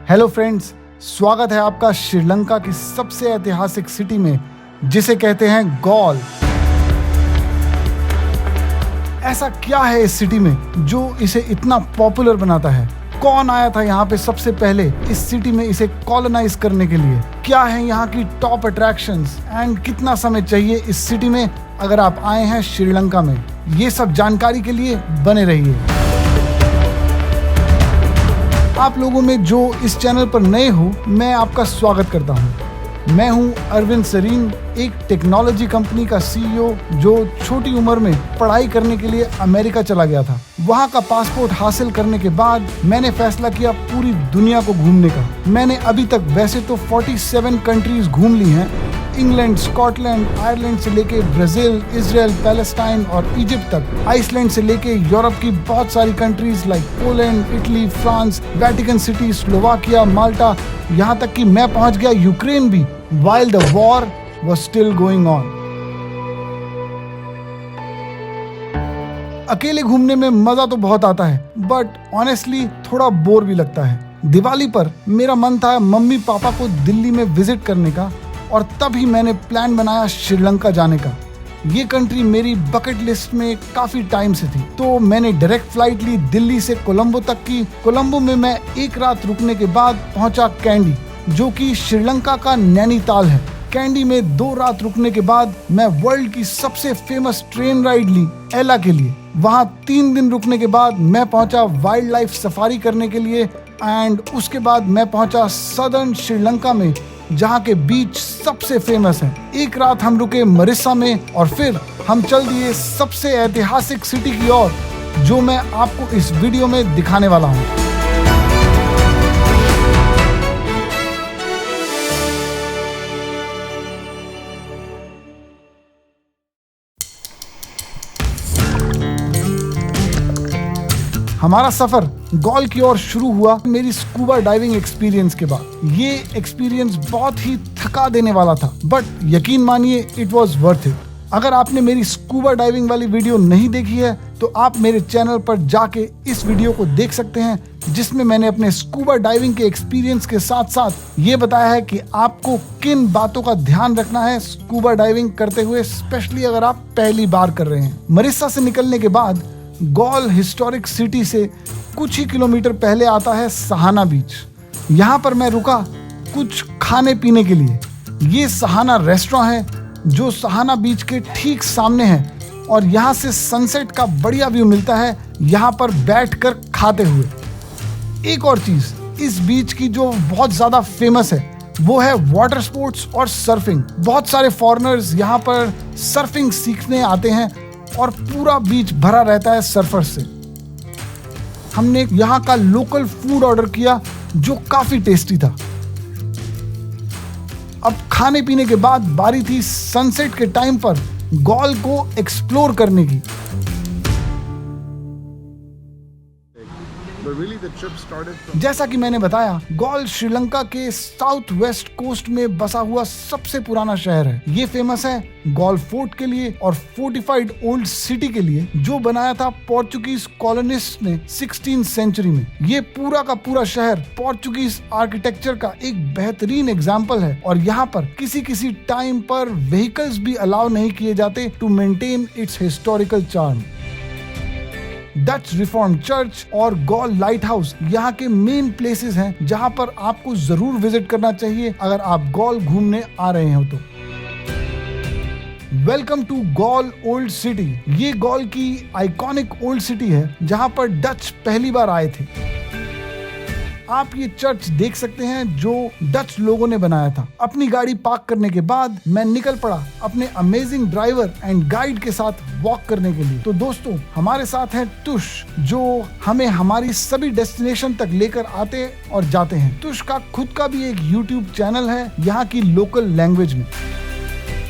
Hello friends, स्वागत है आपका श्रीलंका की सबसे ऐतिहासिक सिटी में जिसे कहते हैं गॉल। ऐसा क्या है इस सिटी में जो इसे इतना पॉपुलर बनाता है? कौन आया था यहाँ पे सबसे पहले इस सिटी में इसे कॉलोनाइज करने के लिए? क्या है यहाँ की टॉप अट्रैक्शंस एंड कितना समय चाहिए इस सिटी में अगर आप आए हैं श्रीलंका में? ये सब जानकारी के लिए बने रहिए। आप लोगों में जो इस चैनल पर नए हो, मैं आपका स्वागत करता हूं। मैं हूं अरविंद सरीन, एक टेक्नोलॉजी कंपनी का सीईओ जो छोटी उम्र में पढ़ाई करने के लिए अमेरिका चला गया था। वहां का पासपोर्ट हासिल करने के बाद मैंने फैसला किया पूरी दुनिया को घूमने का। मैंने अभी तक वैसे तो 47 कंट्रीज घूम ली हैं, इंग्लैंड, स्कॉटलैंड, आयरलैंड से लेके ब्राजील, इजराइल, पैलेस्टाइन और इजिप्ट तक, आइसलैंड से लेके यूरोप की बहुत सारी countries like Poland, Italy, France, Vatican City, Slovakia, Malta, यहाँ तक कि मैं पहुंच गया यूक्रेन भी, while the war was still going on। अकेले घूमने में मजा तो बहुत आता है, बट ऑनेस्टली थोड़ा बोर भी लगता है। दिवाली पर मेरा मन था मम्मी पापा को दिल्ली में विजिट करने का, और तभी मैंने प्लान बनाया श्रीलंका जाने का। ये कंट्री मेरी बकेट लिस्ट में काफी टाइम से थी, तो मैंने डायरेक्ट फ्लाइट ली दिल्ली से कोलंबो तक की। कोलंबो में मैं एक रात रुकने के बाद पहुंचा कैंडी, जो कि श्रीलंका का नैनीताल है। कैंडी में 2 रात रुकने के बाद मैं वर्ल्ड की सबसे फेमस ट्रेन राइड ली एला के लिए। वहाँ 3 दिन रुकने के बाद मैं पहुंचा वाइल्ड लाइफ सफारी करने के लिए, एंड उसके बाद मैं पहुंचा सदर्न श्रीलंका में, जहाँ के बीच सबसे फेमस हैं। एक रात हम रुके मरिस्सा में और फिर हम चल दिए सबसे ऐतिहासिक सिटी की ओर, जो मैं आपको इस वीडियो में दिखाने वाला हूँ। हमारा सफर गॉल की ओर शुरू हुआ मेरी स्कूबा डाइविंग एक्सपीरियंस के बाद। ये एक्सपीरियंस बहुत ही थका देने वाला था, बट यकीन मानिए इट वाज वर्थ इट। अगर आपने मेरी स्कूबा डाइविंग वाली वीडियो नहीं देखी है तो आप मेरे चैनल पर जाके इस वीडियो को देख सकते हैं, जिसमें मैंने अपने स्कूबा डाइविंग के एक्सपीरियंस के साथ साथ ये बताया है कि आपको किन बातों का ध्यान रखना है स्कूबा डाइविंग करते हुए, स्पेशली अगर आप पहली बार कर रहे हैं। मरिस्सा से निकलने के बाद गॉल हिस्टोरिक सिटी से कुछ ही किलोमीटर पहले आता है सहाना बीच। यहाँ पर मैं रुका कुछ खाने पीने के लिए। ये सहाना रेस्टोरेंट है जो सहाना बीच के ठीक सामने है, और यहाँ से सनसेट का बढ़िया व्यू मिलता है यहाँ पर बैठकर खाते हुए। एक और चीज इस बीच की जो बहुत ज्यादा फेमस है वो है वाटर स्पोर्ट्स और सर्फिंग। बहुत सारे फॉरेनर्स यहाँ पर सर्फिंग सीखने आते हैं और पूरा बीच भरा रहता है सर्फर से। हमने यहाँ का लोकल फूड ऑर्डर किया जो काफी टेस्टी था। अब खाने पीने के बाद बारी थी सनसेट के टाइम पर गॉल को एक्सप्लोर करने की। जैसा कि मैंने बताया, गॉल श्रीलंका के साउथ वेस्ट कोस्ट में बसा हुआ सबसे पुराना शहर है। ये फेमस है गॉल फोर्ट के लिए और फोर्टिफाइड ओल्ड सिटी के लिए, जो बनाया था पोर्चुगीज कॉलोनिस्ट ने 16th सेंचुरी में। ये पूरा का पूरा शहर पोर्चुगीज आर्किटेक्चर का एक बेहतरीन एग्जाम्पल है, और यहाँ पर किसी टाइम पर व्हीकल्स भी अलाउ नहीं किए जाते to maintain its historical charm. Dutch reform church और गॉल लाइट हाउस यहाँ के मेन प्लेसेस हैं जहाँ पर आपको जरूर विजिट करना चाहिए अगर आप गॉल घूमने आ रहे हो तो। Welcome to Galle old city. ये गॉल की आइकॉनिक ओल्ड सिटी है जहाँ पर डच पहली बार आए थे। आप ये चर्च देख सकते हैं जो डच लोगों ने बनाया था। अपनी गाड़ी पार्क करने के बाद मैं निकल पड़ा अपने अमेजिंग ड्राइवर एंड गाइड के साथ वॉक करने के लिए। तो दोस्तों, हमारे साथ हैं तुष, जो हमें हमारी सभी डेस्टिनेशन तक लेकर आते और जाते हैं। तुष का खुद का भी एक YouTube चैनल है यहाँ की लोकल लैंग्वेज में,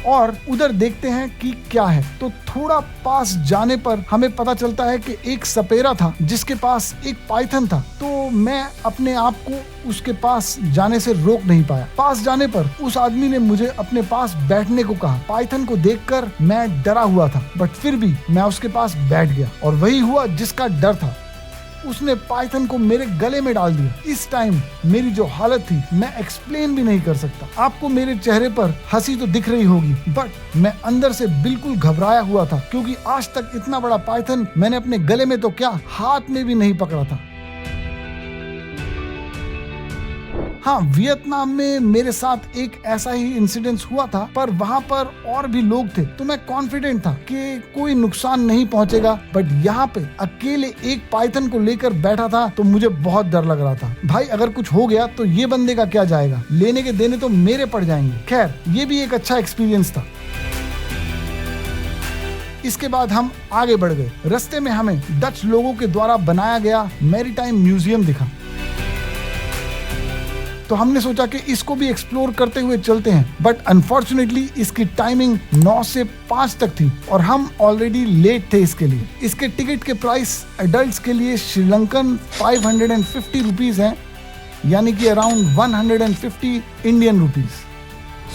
और उधर देखते हैं कि क्या है। तो थोड़ा पास जाने पर हमें पता चलता है कि एक सपेरा था जिसके पास एक पाइथन था। तो मैं अपने आप को उसके पास जाने से रोक नहीं पाया। पास जाने पर उस आदमी ने मुझे अपने पास बैठने को कहा। पाइथन को देखकर मैं डरा हुआ था, बट फिर भी मैं उसके पास बैठ गया, और वही हुआ जिसका डर था। उसने पाइथन को मेरे गले में डाल दिया। इस टाइम मेरी जो हालत थी मैं एक्सप्लेन भी नहीं कर सकता। आपको मेरे चेहरे पर हंसी तो दिख रही होगी, बट मैं अंदर से बिल्कुल घबराया हुआ था, क्योंकि आज तक इतना बड़ा पाइथन मैंने अपने गले में तो क्या, हाथ में भी नहीं पकड़ा था। हाँ, वियतनाम में मेरे साथ एक ऐसा ही इंसिडेंस हुआ था, पर वहाँ पर और भी लोग थे, तो मैं कॉन्फिडेंट था कि कोई नुकसान नहीं पहुँचेगा। बट यहाँ पे अकेले एक पाइथन को लेकर बैठा था तो मुझे बहुत डर लग रहा था। भाई अगर कुछ हो गया तो ये बंदे का क्या जाएगा, लेने के देने तो मेरे पड़ जाएंगे। खैर, ये भी एक अच्छा एक्सपीरियंस था। इसके बाद हम आगे बढ़ गए। रास्ते में हमें डच लोगों के द्वारा बनाया गया मैरीटाइम म्यूजियम दिखा, तो हमने सोचा कि इसको भी एक्सप्लोर करते हुए चलते हैं। बट अनफॉर्चुनेटली इसकी टाइमिंग 9 से 5 तक थी और हम ऑलरेडी लेट थे इसके लिए। इसके टिकट के प्राइस एडल्ट्स के लिए श्रीलंकन 550 रुपीज हैं, यानी कि around 150 Indian rupees.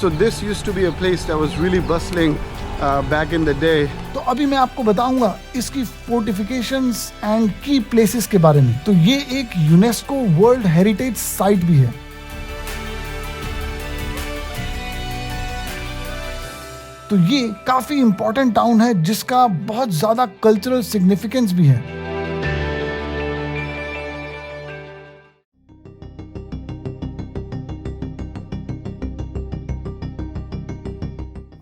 So this used to be a place that was really bustling back in the day. तो अभी मैं आपको बताऊंगा इसकी फोर्टिफिकेशंस एंड की प्लेसेस के बारे में। तो ये एक यूनेस्को वर्ल्ड हेरिटेज साइट भी है। तो ये काफी इंपॉर्टेंट टाउन है जिसका बहुत ज्यादा कल्चरल सिग्निफिकेंस भी है।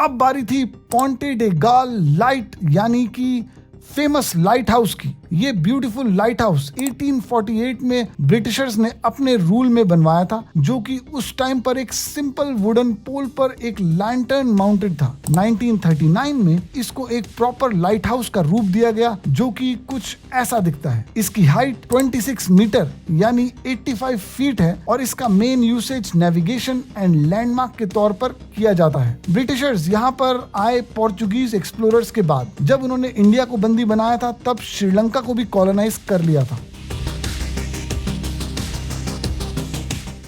अब बारी थी पोंटे डे गाल लाइट, यानी कि फेमस लाइट हाउस की। ये ब्यूटीफुल लाइट हाउस 1848 में ब्रिटिशर्स ने अपने रूल में बनवाया था, जो कि उस टाइम पर एक सिंपल वुडन पोल पर एक लैंटर्न माउंटेड था। 1939 में इसको एक प्रॉपर लाइट हाउस का रूप दिया गया, जो कि कुछ ऐसा दिखता है। इसकी हाइट 26 मीटर यानी 85 फीट है और इसका main usage navigation and landmark के तौर पर किया जाता है। ब्रिटिशर्स यहाँ पर आए पोर्चुगीज एक्सप्लोरर्स के बाद। जब उन्होंने इंडिया को बंदी बनाया था तब श्रीलंका को भी कॉलोनाइज कर लिया था।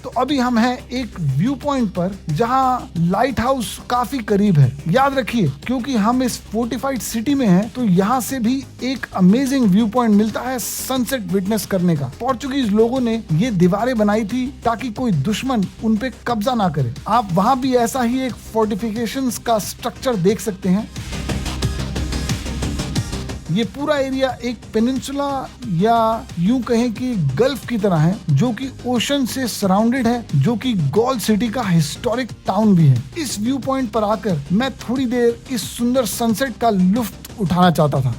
तो अभी हम हैं एक व्यू पॉइंट पर जहां लाइट हाउस काफी करीब है। याद रखिए, क्योंकि हम इस फोर्टिफाइड सिटी में हैं, तो यहाँ से भी एक अमेजिंग व्यू पॉइंट मिलता है सनसेट विटनेस करने का। पोर्चुगीज लोगों ने ये दीवारें बनाई थी ताकि कोई दुश्मन उन पे कब्जा ना करे। आप वहां भी ऐसा ही एक फोर्टिफिकेशंस का स्ट्रक्चर देख सकते हैं। ये पूरा एरिया एक पेनिनसुला या यूं कहें कि गल्फ की तरह है, जो कि ओशन से सराउंडेड है, जो कि गॉल सिटी का हिस्टोरिक टाउन भी है। इस व्यू पॉइंट पर आकर मैं थोड़ी देर इस सुंदर सनसेट का लुत्फ उठाना चाहता था,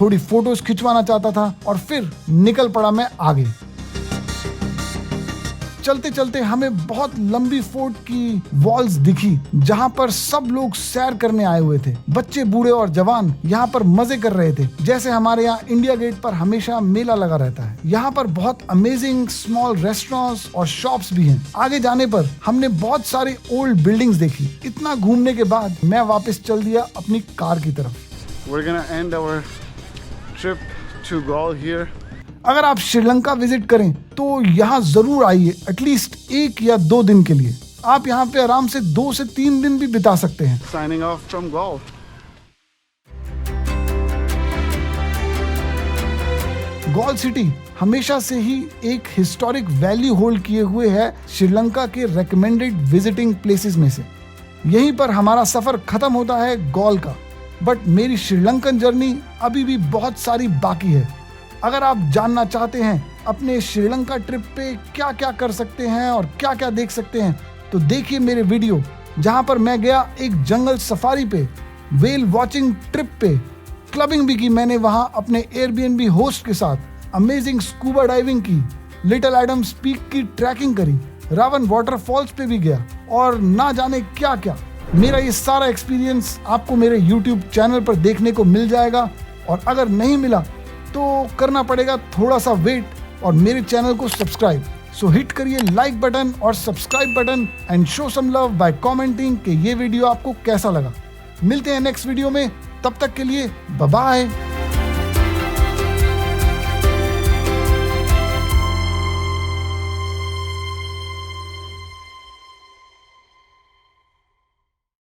थोड़ी फोटोज खिंचवाना चाहता था और फिर निकल पड़ा मैं आगे। चलते चलते हमें बहुत लंबी फोर्ट की वॉल्स दिखी, जहां पर सब लोग सैर करने आए हुए थे। बच्चे, बूढ़े और जवान यहाँ पर मजे कर रहे थे, जैसे हमारे यहाँ इंडिया गेट पर हमेशा मेला लगा रहता है। यहाँ पर बहुत अमेजिंग स्मॉल रेस्टोरेंट्स और शॉप्स भी हैं। आगे जाने पर हमने बहुत सारी ओल्ड बिल्डिंग्स देखी। इतना घूमने के बाद मैं वापस चल दिया अपनी कार की तरफ। We're gonna end our trip to Galle here. अगर आप श्रीलंका विजिट करें तो यहाँ जरूर आइए, एटलीस्ट 1 या 2 दिन के लिए। आप यहाँ पे आराम से 2 से 3 दिन भी बिता सकते हैं। Signing off from Galle. Galle city हमेशा से ही एक हिस्टोरिक वैल्यू होल्ड किए हुए है श्रीलंका के रेकमेंडेड विजिटिंग प्लेसेस में से। यहीं पर हमारा सफर खत्म होता है गॉल का, बट मेरी श्रीलंकन जर्नी अभी भी बहुत सारी बाकी है। अगर आप जानना चाहते हैं अपने श्रीलंका ट्रिप पे क्या क्या कर सकते हैं और क्या क्या देख सकते हैं, तो देखिए मेरे वीडियो, जहां पर मैं गया एक जंगल सफारी पे, वेल वॉचिंग ट्रिप पे, क्लबिंग भी की मैंने वहां अपने एयरबीएनबी होस्ट के साथ, अमेजिंग स्कूबा डाइविंग की, लिटिल एडम्स पीक की ट्रैकिंग करी, रावण वाटरफॉल्स पे भी गया और ना जाने क्या क्या। मेरा ये सारा एक्सपीरियंस आपको मेरे यूट्यूब चैनल पर देखने को मिल जाएगा, और अगर नहीं मिला तो करना पड़ेगा थोड़ा सा वेट और मेरे चैनल को सब्सक्राइब। सो हिट करिए लाइक बटन और subscribe button and show some love by commenting कि ये वीडियो आपको कैसा लगा। मिलते हैं नेक्स्ट वीडियो में, तब तक के लिए बाय बाय।